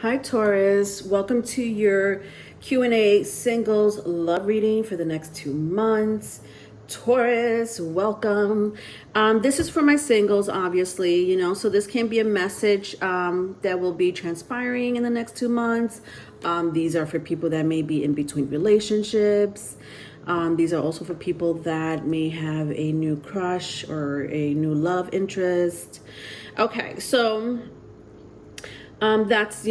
Hi Taurus, welcome to your Q&A singles love reading for the next 2 months. Taurus, welcome. This is for my singles, obviously, so this can be a message that will be transpiring in the next 2 months. These are for people that may be in between relationships. These are also for people that may have a new crush or a new love interest. Okay, so that's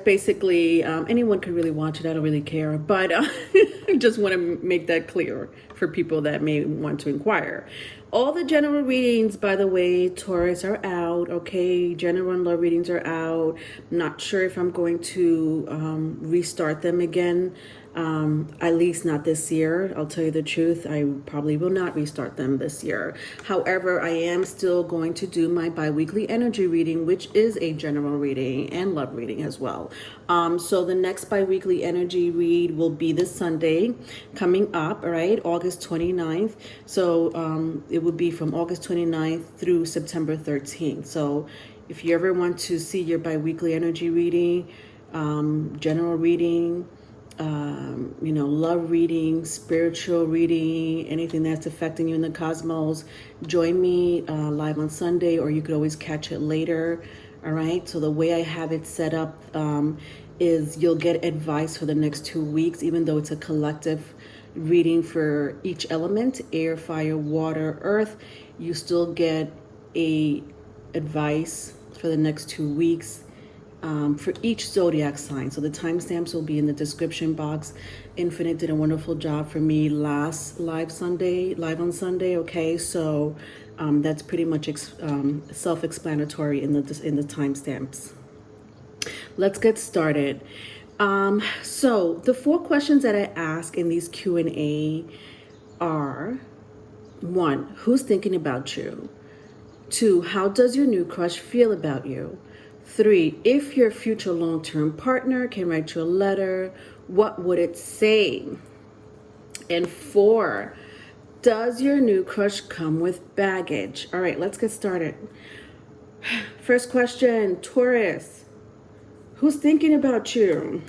basically, anyone could really watch it. I don't really care, but I just want to make that clear for people that may want to inquire. All the general readings, by the way, Taurus, are out. Okay, general and love readings are out. I'm not sure if I'm going to restart them again. At least not this year. I'll tell you the truth. I probably will not restart them this year. However, I am still going to do my bi-weekly energy reading, which is a general reading and love reading as well. So the next bi-weekly energy read will be this Sunday coming up, all right, August 29th. So it would be from August 29th through September 13th. So if you ever want to see your bi-weekly energy reading, general reading, love reading, spiritual reading, anything that's affecting you in the cosmos, join me live on Sunday, or you could always catch it later. All right. So the way I have it set up is you'll get advice for the next 2 weeks, even though it's a collective reading for each element, air, fire, water, earth. You still get a advice for the next 2 weeks. For each zodiac sign. So the timestamps will be in the description box. Infinite did a wonderful job for me last live on Sunday. Okay, so that's pretty much self-explanatory in the timestamps. Let's get started. So the 4 questions that I ask in these Q&A are: 1, who's thinking about you? 2, how does your new crush feel about you? 3, if your future long-term partner can write you a letter, what would it say? And 4, does your new crush come with baggage? All right, let's get started. First question, Taurus, who's thinking about you?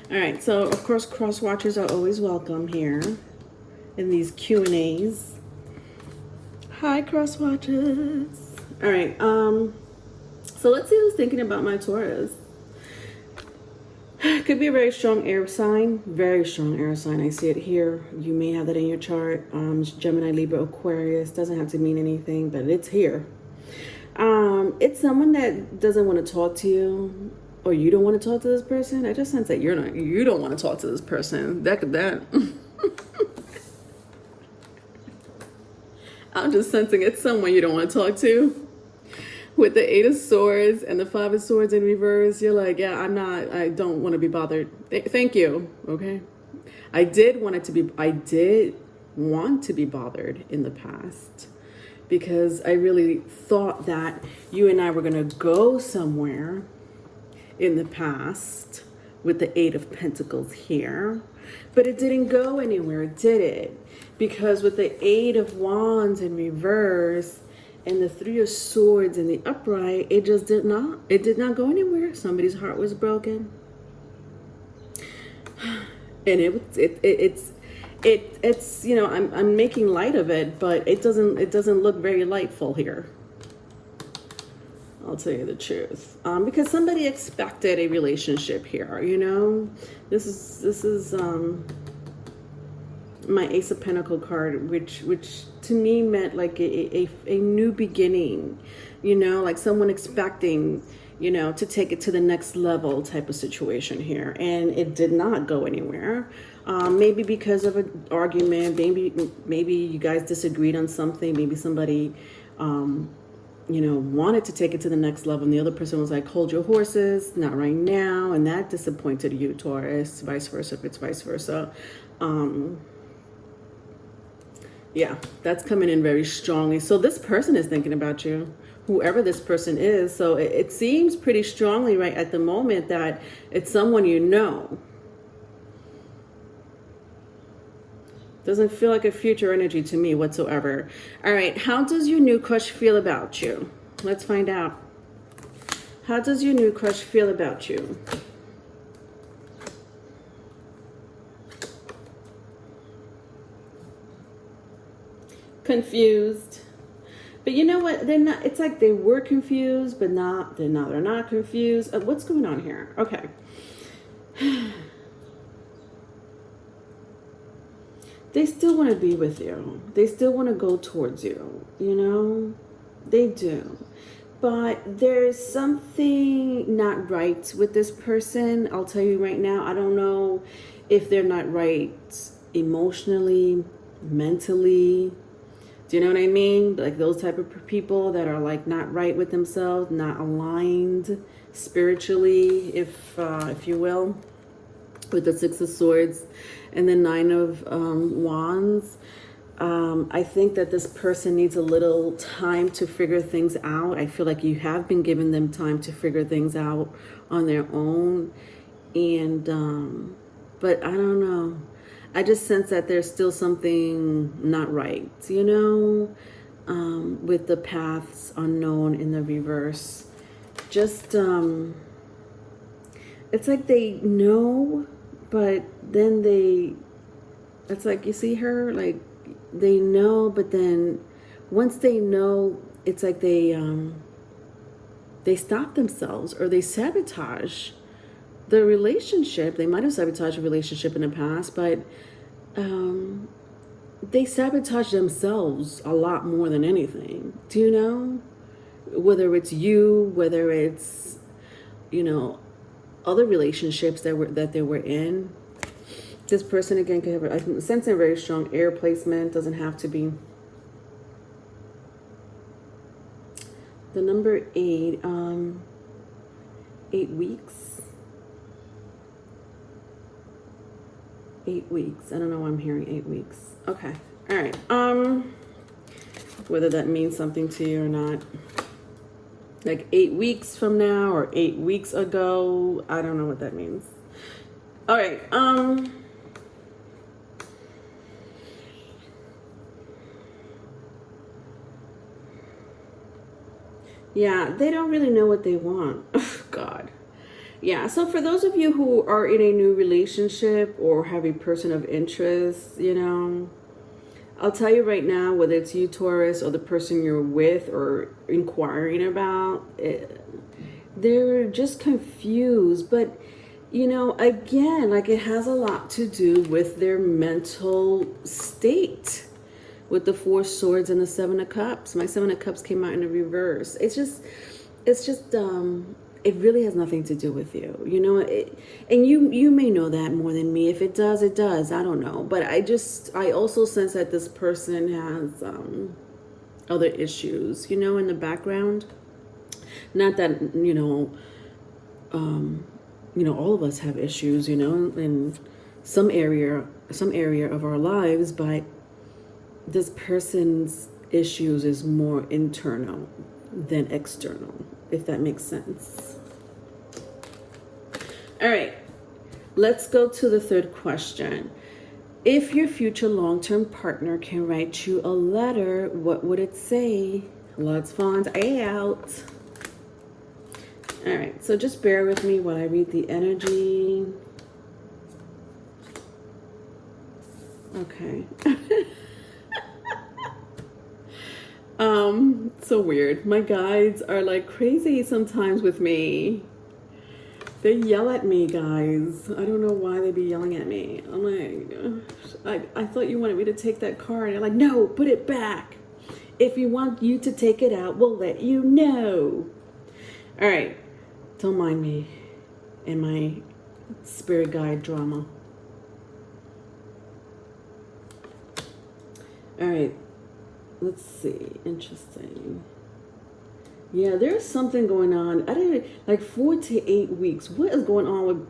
All right, so of course, cross watchers are always welcome here in these Q&As. Hi, cross watchers. All right, so let's see who's thinking about my Taurus. Could be a very strong air sign. Very strong air sign. I see it here. You may have that in your chart. Gemini, Libra, Aquarius. Doesn't have to mean anything, but it's here. It's someone that doesn't want to talk to you, or you don't want to talk to this person. I just sense that you don't want to talk to this person. That. I'm just sensing it's someone you don't want to talk to. With the 8 of Swords and the 5 of Swords in reverse, you're like, yeah, I don't want to be bothered. Thank you. Okay. I did want to be bothered in the past, because I really thought that you and I were going to go somewhere in the past with the 8 of Pentacles here, but it didn't go anywhere, did it? Because with the 8 of Wands in reverse and the 3 of Swords in the upright, it did not go anywhere. Somebody's heart was broken. And it's I'm making light of it, but it doesn't look very lightful here. I'll tell you the truth. Because somebody expected a relationship here, This is my Ace of Pentacle card, which to me meant like a new beginning, like someone expecting, to take it to the next level type of situation here. And it did not go anywhere. Maybe because of an argument, maybe you guys disagreed on something. Maybe somebody, wanted to take it to the next level, and the other person was like, hold your horses, not right now. And that disappointed you, Taurus, vice versa, if it's vice versa. Yeah, that's coming in very strongly. So this person is thinking about you, whoever this person is. So it seems pretty strongly right at the moment that it's someone you know. Doesn't feel like a future energy to me whatsoever. All right, how does your new crush feel about you? Let's find out. How does your new crush feel about you? Confused. But you know what? They're not. It's like they were confused, but not. They're not. They're not confused. What's going on here? Okay. They still want to be with you. They still want to go towards you. You know, they do. But there's something not right with this person. I'll tell you right now. I don't know if they're not right emotionally, mentally. Do you know what I mean? Like those type of people that are like not right with themselves, not aligned spiritually, if you will, with the Six of Swords and the Nine of Wands. I think that this person needs a little time to figure things out. I feel like you have been giving them time to figure things out on their own. And, but I don't know. I just sense that there's still something not right, you know, with the paths unknown in the reverse. Just, it's like they know, but then it's like, you see her, like, they know, but then once they know, it's like they stop themselves or they sabotage the relationship. They might have sabotaged a relationship in the past, but they sabotage themselves a lot more than anything. Do you know? Whether it's you, whether it's, you know, other relationships that they were in. This person again can have, I can sense a very strong air placement. Doesn't have to be. The number 8, 8 weeks. 8 weeks. I don't know why I'm hearing 8 weeks. Okay. All right. Whether that means something to you or not. Like 8 weeks from now or 8 weeks ago. I don't know what that means. All right. Yeah, they don't really know what they want. Oh, God. Yeah, so for those of you who are in a new relationship or have a person of interest, you know, I'll tell you right now, whether it's you, Taurus, or the person you're with or inquiring about, they're just confused. But, you know, again, like it has a lot to do with their mental state. With the 4 swords and the 7 of cups. My 7 of cups came out in the reverse. It's just, it really has nothing to do with you, you know, and you may know that more than me. If it does, it does. I don't know. But I also sense that this person has other issues, you know, in the background. Not that, you know, all of us have issues, you know, in some area of our lives, but this person's issues is more internal than external, if that makes sense. All right, let's go to the third question. If your future long-term partner can write you a letter, what would it say? Let's find out. All right, so just bear with me while I read the energy. Okay. So weird. My guides are like crazy sometimes with me. They yell at me, guys. I don't know why they be yelling at me. I'm like, I thought you wanted me to take that card. They're like, no, put it back. If you want you to take it out, we'll let you know. All right. Don't mind me and my spirit guide drama. All right. Let's see. Interesting. Yeah, there's something going on. I didn't like 4 to 8 weeks. What is going on with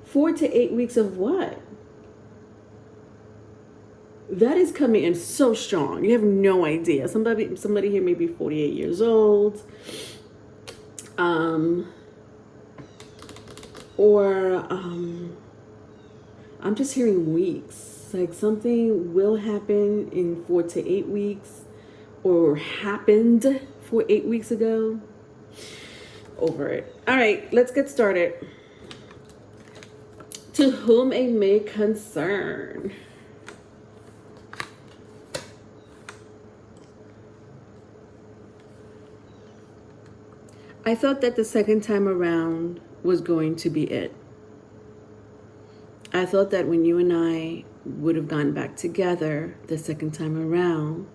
4 to 8 weeks of what? That is coming in so strong. You have no idea. Somebody here may be 48 years old. I'm just hearing weeks. Like something will happen in 4 to 8 weeks or happened for 8 weeks ago. over it. All right, let's get started. To whom it may concern. I thought that the second time around was going to be it. I thought that when you and I would have gone back together the second time around,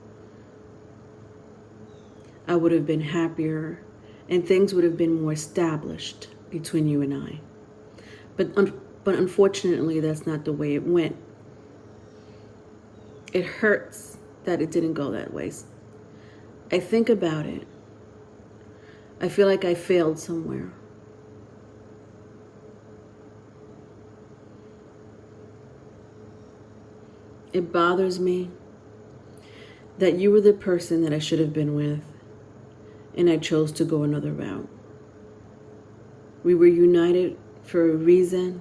I would have been happier and things would have been more established between you and I. But unfortunately, that's not the way it went. It hurts that it didn't go that way. I think about it. I feel like I failed somewhere. It bothers me that you were the person that I should have been with, and I chose to go another route. We were united for a reason.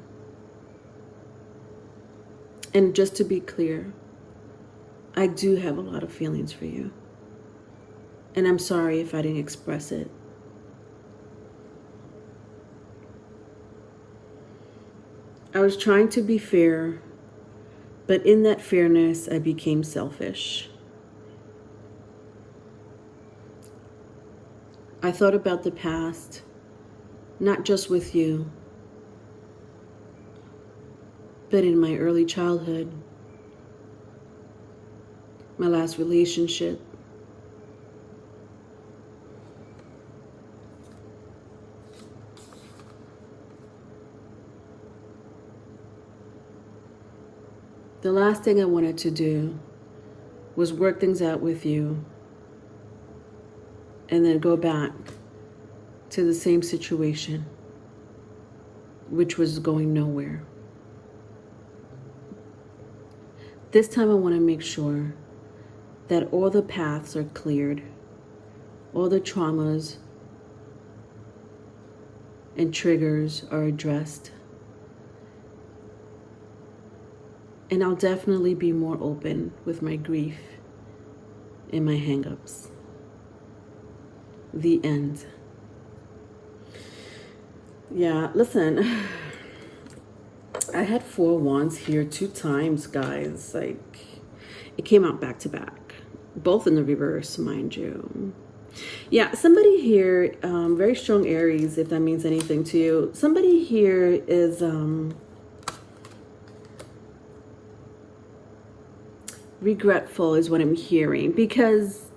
And just to be clear, I do have a lot of feelings for you. And I'm sorry if I didn't express it. I was trying to be fair, but in that fairness, I became selfish. I thought about the past, not just with you, but in my early childhood, my last relationship. The last thing I wanted to do was work things out with you and then go back to the same situation, which was going nowhere. This time I want to make sure that all the paths are cleared, all the traumas and triggers are addressed. And I'll definitely be more open with my grief and my hang-ups. The end. Yeah, listen. I had 4 wands here 2 times, guys. Like, it came out back to back. Both in the reverse, mind you. Yeah, somebody here, very strong Aries, if that means anything to you. Somebody here is... regretful is what I'm hearing, because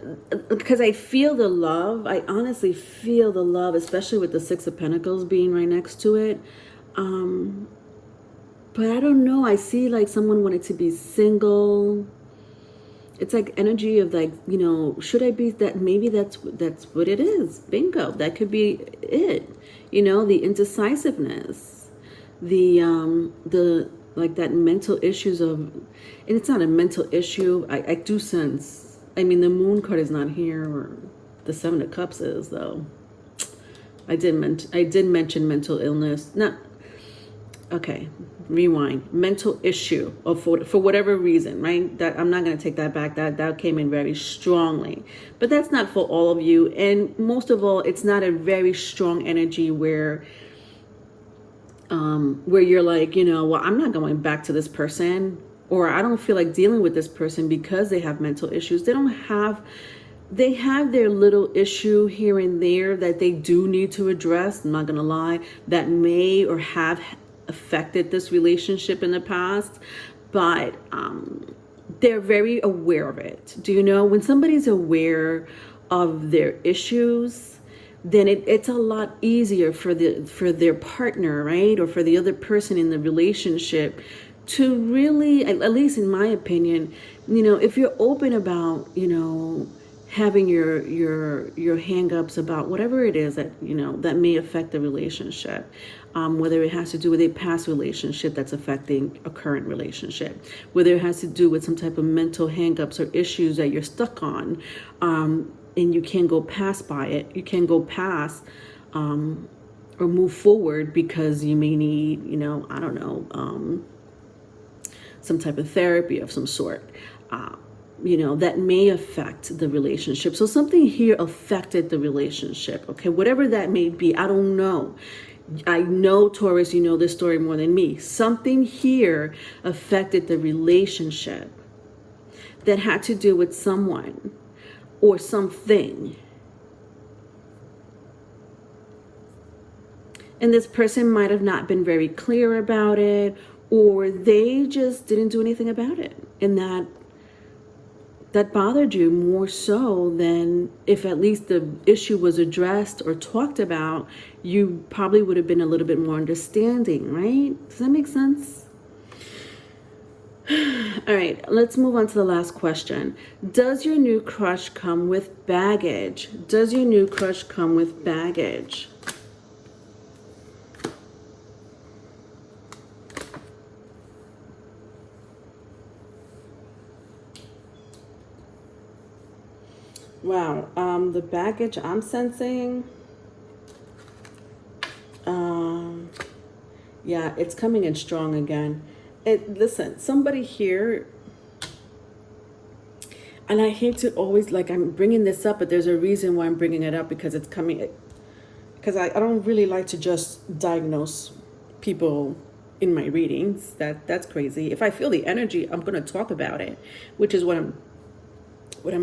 I feel the love. I honestly feel the love, especially with the 6 of Pentacles being right next to it. But I don't know. I see like someone wanted to be single. It's like energy of like, you know, should I be that? Maybe that's what it is. Bingo. That could be it. You know, the indecisiveness, the like that mental issues of, and it's not a mental issue. I do sense, I mean, the moon card is not here, or the 7 of Cups is, though. I did mention mental illness. Not, okay, rewind. Mental issue, or for whatever reason, right? That I'm not going to take that back. That came in very strongly. But that's not for all of you. And most of all, it's not a very strong energy where you're like, you know, well, I'm not going back to this person, or I don't feel like dealing with this person because they have mental issues. They have their little issue here and there that they do need to address. I'm not going to lie, that may or have affected this relationship in the past, but they're very aware of it. Do you know, when somebody's aware of their issues, then it's a lot easier for their partner, right? Or for the other person in the relationship to really, at least in my opinion, you know, if you're open about, you know, having your hang-ups about whatever it is that, you know, that may affect the relationship, whether it has to do with a past relationship that's affecting a current relationship, whether it has to do with some type of mental hang-ups or issues that you're stuck on, and you can't go past by it. You can't go past or move forward because you may need, you know, I don't know, some type of therapy of some sort. that may affect the relationship. So something here affected the relationship, okay? Whatever that may be, I don't know. I know, Taurus, you know this story more than me. Something here affected the relationship that had to do with someone or something. And this person might have not been very clear about it, or they just didn't do anything about it. And that bothered you more so than if at least the issue was addressed or talked about, you probably would have been a little bit more understanding, right? Does that make sense? All right, let's move on to the last question. Does your new crush come with baggage? Does your new crush come with baggage? Wow, the baggage I'm sensing, yeah, it's coming in strong again. Listen, somebody here, and I hate to always, like, I'm bringing this up, but there's a reason why I'm bringing it up, because it's coming, because I don't really like to just diagnose people in my readings. That's crazy. If I feel the energy, I'm going to talk about it, which is what I'm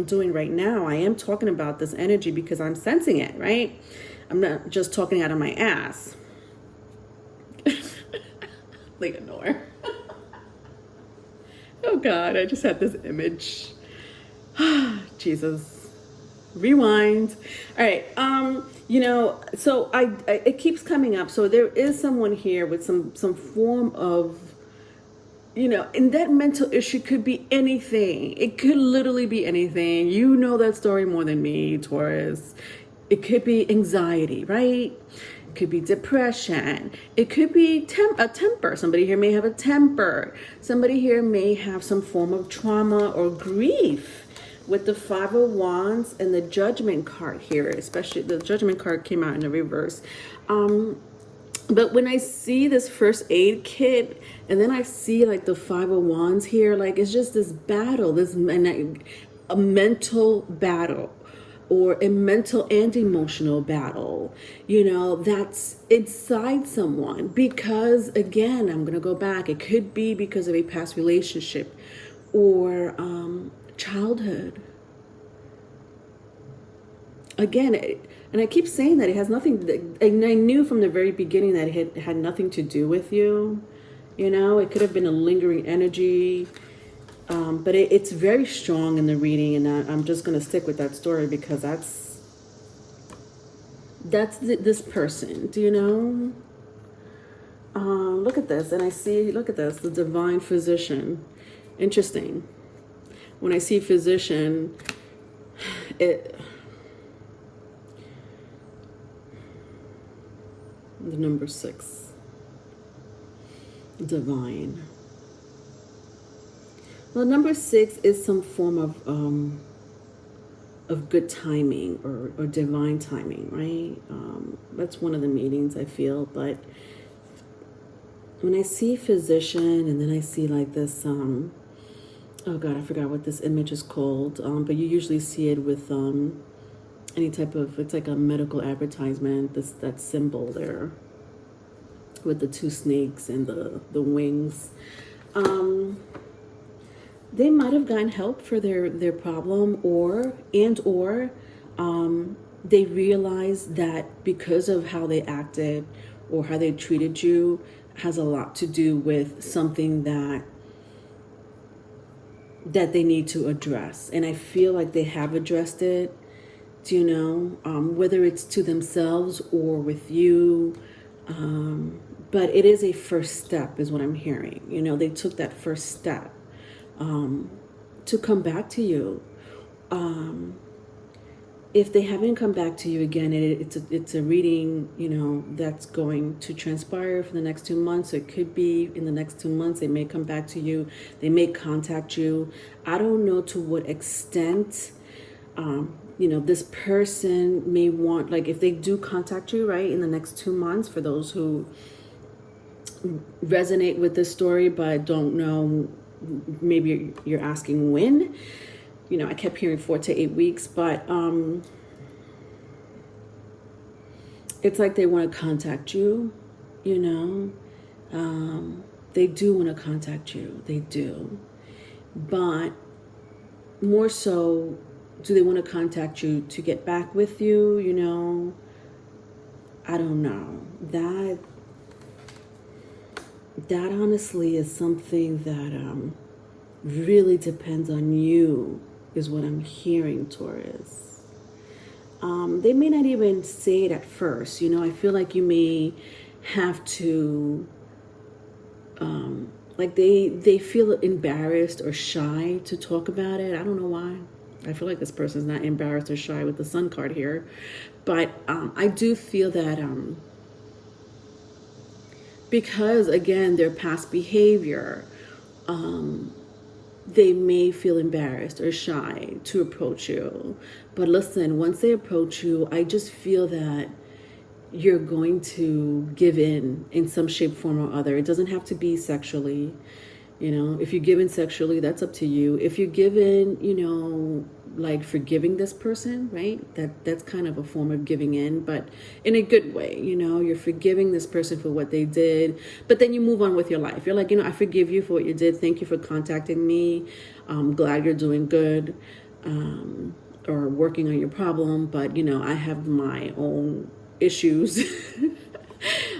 doing right now. I am talking about this energy because I'm sensing it, right? I'm not just talking out of my ass. Like a Nor. Oh God, I just had this image. Jesus. Rewind. All right. So I it keeps coming up. So there is someone here with some form of, and that mental issue could be anything. It could literally be anything. You know that story more than me, Taurus. It could be anxiety, right? It could be depression. It could be a temper. Somebody here may have a temper. Somebody here may have some form of trauma or grief with the Five of Wands and the Judgment card here. Especially the Judgment card came out in the reverse. But when I see this first aid kit, and then I see like the Five of Wands here, like it's just this battle, a mental battle, or a mental and emotional battle, that's inside someone. Because again, I'm going to go back. It could be because of a past relationship or childhood. Again, and I keep saying that it has nothing, and I knew from the very beginning that it had nothing to do with you. It could have been a lingering energy. But it's very strong in the reading, and I'm just going to stick with that story because this person, do you know? Look at this, and look at this, the Divine Physician. Interesting. When I see Physician, the number 6, Divine. Well, number 6 is some form of good timing or divine timing, right? That's one of the meanings I feel. But when I see Physician, and then I see like this, oh God, I forgot what this image is called. But you usually see it with any type of, it's like a medical advertisement. That symbol there with the 2 snakes and the wings. They might have gotten help for their problem, or they realized that because of how they acted or how they treated you has a lot to do with something that they need to address. And I feel like they have addressed it, whether it's to themselves or with you. But it is a first step is what I'm hearing. They took that first step to come back to you. If they haven't come back to you again, it's a reading, that's going to transpire for the next 2 months. It could be in the next 2 months. They may come back to you. They may contact you. I don't know to what extent, this person may want, like if they do contact you, right, in the next 2 months, for those who resonate with this story but don't know, maybe you're asking when. you know, I kept hearing 4 to 8 weeks, but it's like they want to contact you, you know. They do want to contact you. They do. But more so, do they want to contact you to get back with you, you know? I don't know. That honestly is something that really depends on you, is what I'm hearing, Taurus. They may not even say it at first, you know. I feel like you may have to, like they feel embarrassed or shy to talk about it. I don't know why. I feel like this person's not embarrassed or shy with the Sun card here. But I do feel that because, again, their past behavior, they may feel embarrassed or shy to approach you. But listen, once they approach you, I just feel that you're going to give in some shape, form, or other. It doesn't have to be sexually. You know, if you give in sexually, that's up to you. If you give in, you know, like forgiving this person, right? That's kind of a form of giving in, but in a good way. You know, you're forgiving this person for what they did, but then you move on with your life. You're like, you know, I forgive you for what you did. Thank you for contacting me. I'm glad you're doing good, or working on your problem. But, you know, I have my own issues.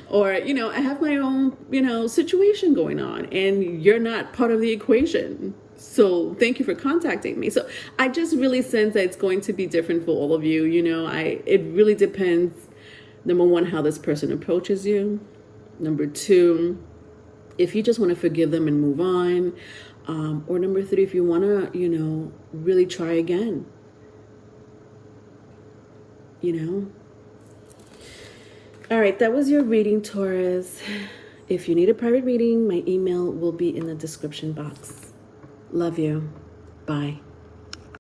Or, you know, I have my own, you know, situation going on, and you're not part of the equation. So thank you for contacting me. So I just really sense that it's going to be different for all of you. You know, it really depends, number one, how this person approaches you. Number two, if you just want to forgive them and move on. Or number three, if you want to, you know, really try again. You know? All right, that was your reading, Taurus. If you need a private reading, my email will be in the description box. Love you. Bye.